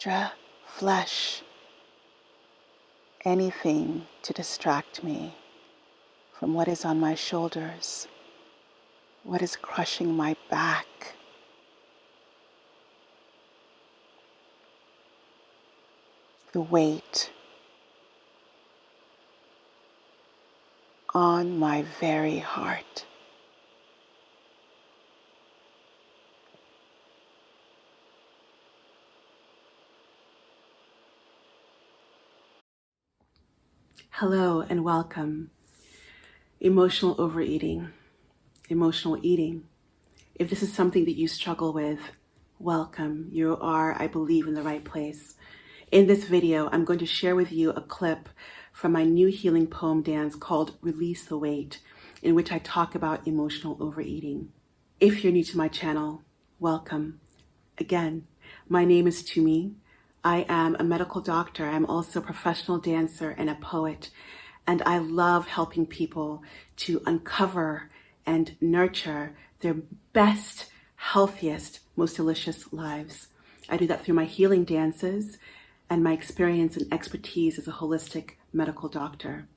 extra flesh, anything to distract me from what is on my shoulders, what is crushing my back. The weight on my very heart. Hello and welcome. Emotional overeating, emotional eating. If this is something that you struggle with, welcome. You are, I believe, in the right place. In this video, I'm going to share with you a clip from my new healing poem dance called Release the Weight, in which I talk about emotional overeating. If you're new to my channel, welcome. Again, my name is Tumi. I am a medical doctor. I'm also a professional dancer and a poet. And I love helping people to uncover and nurture their best, healthiest, most delicious lives. I do that through my healing dances and my experience and expertise as a holistic medical doctor.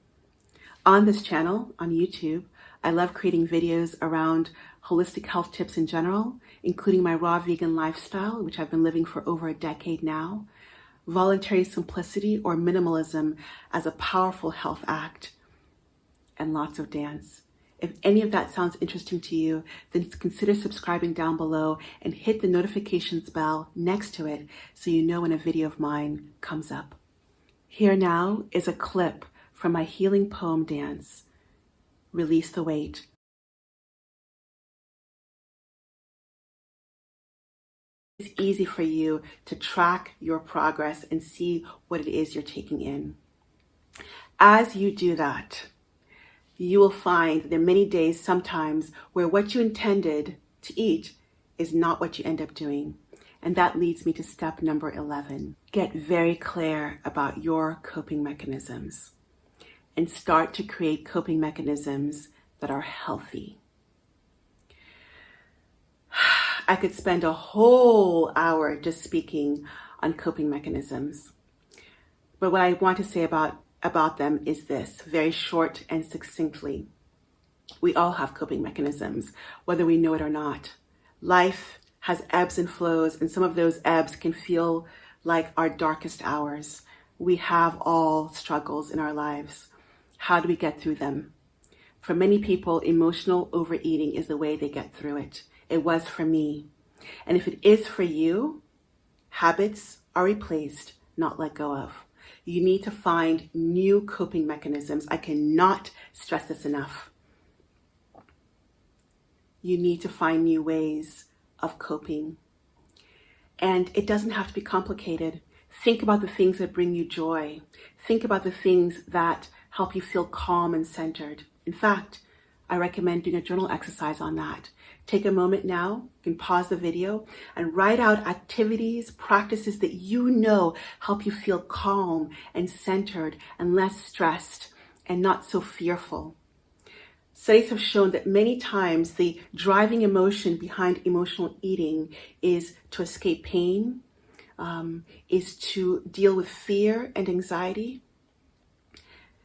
On this channel, on YouTube, I love creating videos around holistic health tips in general, including my raw vegan lifestyle, which I've been living for over a decade now, voluntary simplicity or minimalism as a powerful health act, and lots of dance. If any of that sounds interesting to you, then consider subscribing down below and hit the notifications bell next to it so you know when a video of mine comes up. Here now is a clip from my healing poem dance, Release the Weight. It's easy for you to track your progress and see what it is you're taking in. As you do that, you will find there are many days sometimes where what you intended to eat is not what you end up doing. And that leads me to step number 11. Get very clear about your coping mechanisms and start to create coping mechanisms that are healthy. I could spend a whole hour just speaking on coping mechanisms. But what I want to say about them is this, very short and succinctly. We all have coping mechanisms, whether we know it or not. Life has ebbs and flows, and some of those ebbs can feel like our darkest hours. We have all struggles in our lives. How do we get through them? For many people, emotional overeating is the way they get through it. It was for me. And if it is for you, habits are replaced, not let go of. You need to find new coping mechanisms. I cannot stress this enough. You need to find new ways of coping. And it doesn't have to be complicated. Think about the things that bring you joy. Think about the things that help you feel calm and centered. In fact, I recommend doing a journal exercise on that. Take a moment now, you can pause the video, and write out activities, practices that you know help you feel calm and centered and less stressed and not so fearful. Studies have shown that many times the driving emotion behind emotional eating is to escape pain, is to deal with fear and anxiety.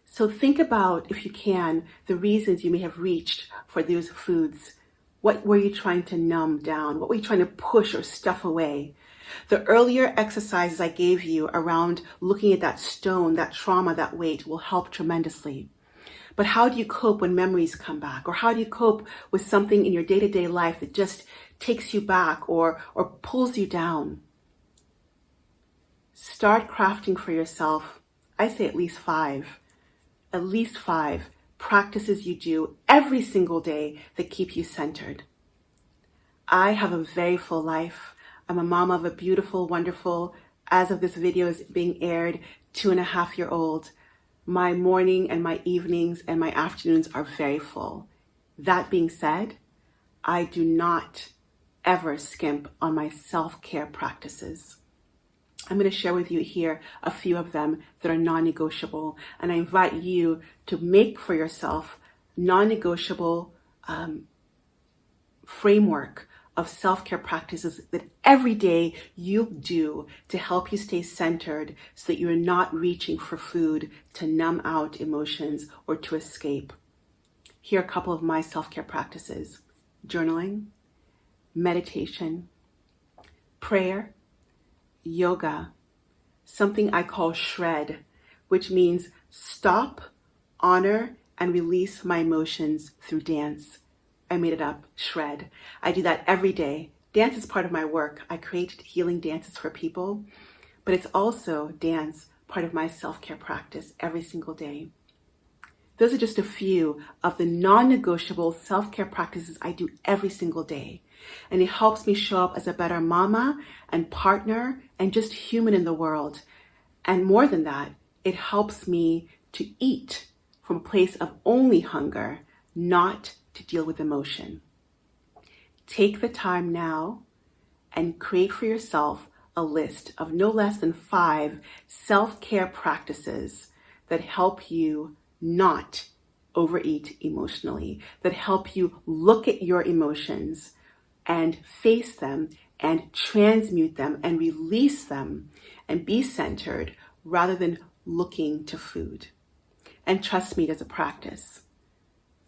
So think about, if you can, the reasons you may have reached for those foods. What were you trying to numb down? What were you trying to push or stuff away? The earlier exercises I gave you around looking at that stone, that trauma, that weight will help tremendously. But how do you cope when memories come back? Or how do you cope with something in your day-to-day life that just takes you back or pulls you down? Start crafting for yourself, I say at least five practices you do every single day that keep you centered. I have a very full life. I'm a mom of a beautiful, wonderful, as of this video is being aired, 2.5-year-old. My morning and my evenings and my afternoons are very full. That being said, I do not ever skimp on my self-care practices. I'm going to share with you here a few of them that are non-negotiable, and I invite you to make for yourself non-negotiable framework of self-care practices that every day you'll do to help you stay centered so that you're not reaching for food to numb out emotions or to escape. Here are a couple of my self-care practices: journaling, meditation, prayer, yoga, something I call shred, which means stop, honor, and release my emotions through dance. I made it up, shred. I do that every day. Dance is part of my work. I create healing dances for people, but it's also dance, part of my self-care practice every single day. Those are just a few of the non-negotiable self-care practices I do every single day. And it helps me show up as a better mama and partner and just human in the world. And more than that, it helps me to eat from a place of only hunger, not to deal with emotion. Take the time now and create for yourself a list of no less than 5 self-care practices that help you not overeat emotionally, that help you look at your emotions and face them and transmute them and release them and be centered rather than looking to food. And trust me, it is a practice.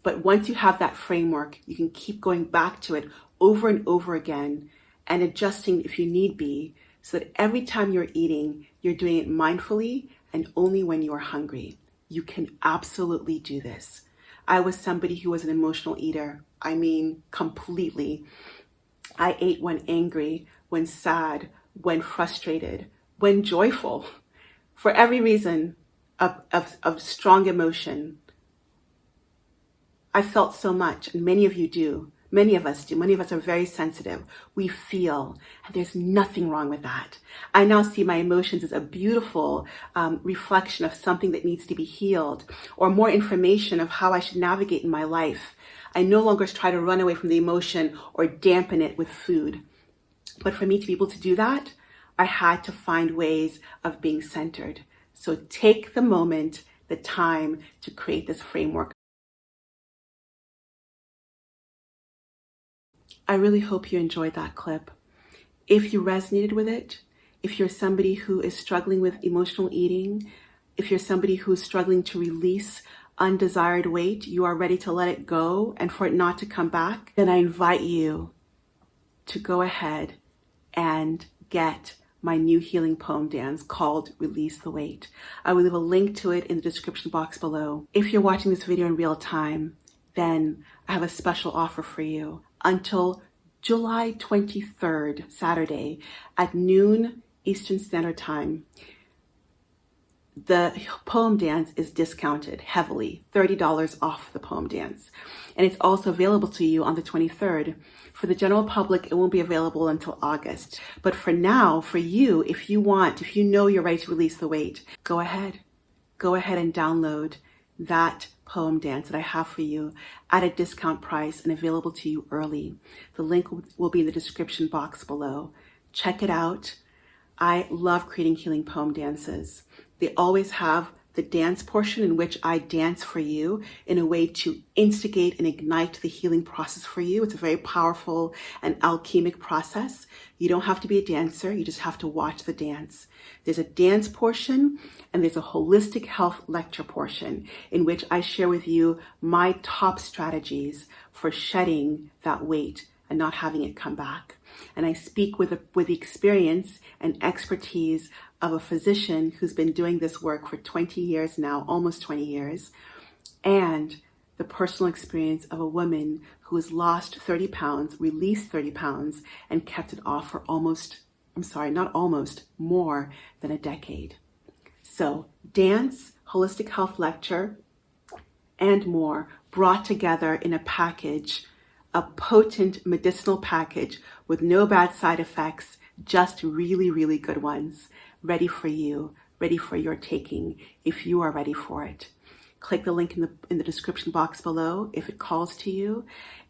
But once you have that framework, you can keep going back to it over and over again and adjusting if you need be, so that every time you're eating, you're doing it mindfully and only when you're hungry. You can absolutely do this. I was somebody who was an emotional eater. I mean, completely. I ate when angry, when sad, when frustrated, when joyful, for every reason of strong emotion. I felt so much, and many of you do. Many of us do. Many of us are very sensitive. We feel, and there's nothing wrong with that. I now see my emotions as a beautiful reflection of something that needs to be healed, or more information of how I should navigate in my life. I no longer try to run away from the emotion or dampen it with food. But for me to be able to do that, I had to find ways of being centered. So take the moment, the time to create this framework. I really hope you enjoyed that clip. If you resonated with it, if you're somebody who is struggling with emotional eating, if you're somebody who's struggling to release undesired weight, you are ready to let it go and for it not to come back, then I invite you to go ahead and get my new healing poem dance called Release the Weight. I will leave a link to it in the description box below. If you're watching this video in real time, then I have a special offer for you. Until July 23rd, Saturday, at noon Eastern Standard Time, the poem dance is discounted heavily, $30 off the poem dance. And it's also available to you on the 23rd. For the general public, it won't be available until August. But for now, for you, if you know you're ready to release the weight, go ahead and download that poem dance that I have for you at a discount price and available to you early. The link will be in the description box below. Check it out. I love creating healing poem dances. They always have the dance portion in which I dance for you in a way to instigate and ignite the healing process for you. It's a very powerful and alchemic process. You don't have to be a dancer. You just have to watch the dance. There's a dance portion and there's a holistic health lecture portion in which I share with you my top strategies for shedding that weight and not having it come back. And I speak with the experience and expertise of a physician who's been doing this work for 20 years now, almost 20 years, and the personal experience of a woman who has lost 30 pounds, released 30 pounds, and kept it off for more than a decade. So dance, holistic health lecture, and more brought together in a package, a potent medicinal package with no bad side effects, just really, really good ones, ready for you, ready for your taking if you are ready for it. Click the link in the description box below if it calls to you.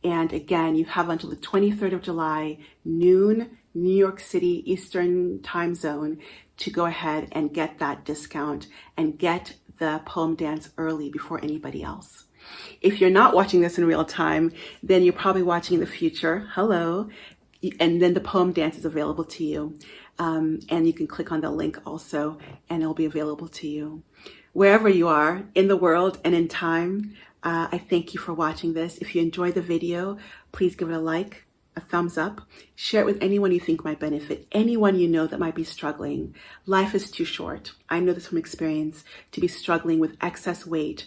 And again, you have until the 23rd of July, noon, New York City, Eastern time zone, to go ahead and get that discount and get the poem dance early before anybody else. If you're not watching this in real time, then you're probably watching in the future. Hello. And then the Poemdance is available to you. And you can click on the link also, and it'll be available to you. Wherever you are in the world and in time, I thank you for watching this. If you enjoyed the video, please give it a like, a thumbs up, share it with anyone you think might benefit, anyone you know that might be struggling. Life is too short. I know this from experience, to be struggling with excess weight,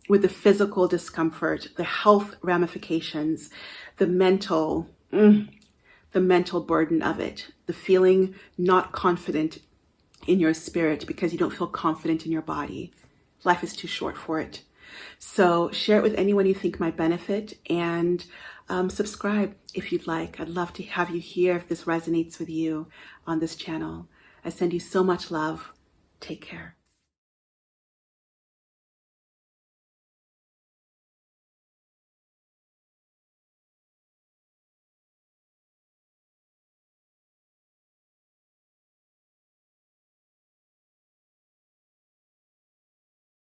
with the physical discomfort, the health ramifications, the mental burden of it, the feeling not confident in your spirit because you don't feel confident in your body. Life is too short for it. So share it with anyone you think might benefit, and subscribe if you'd like. I'd love to have you here if this resonates with you on this channel. I send you so much love. Take care.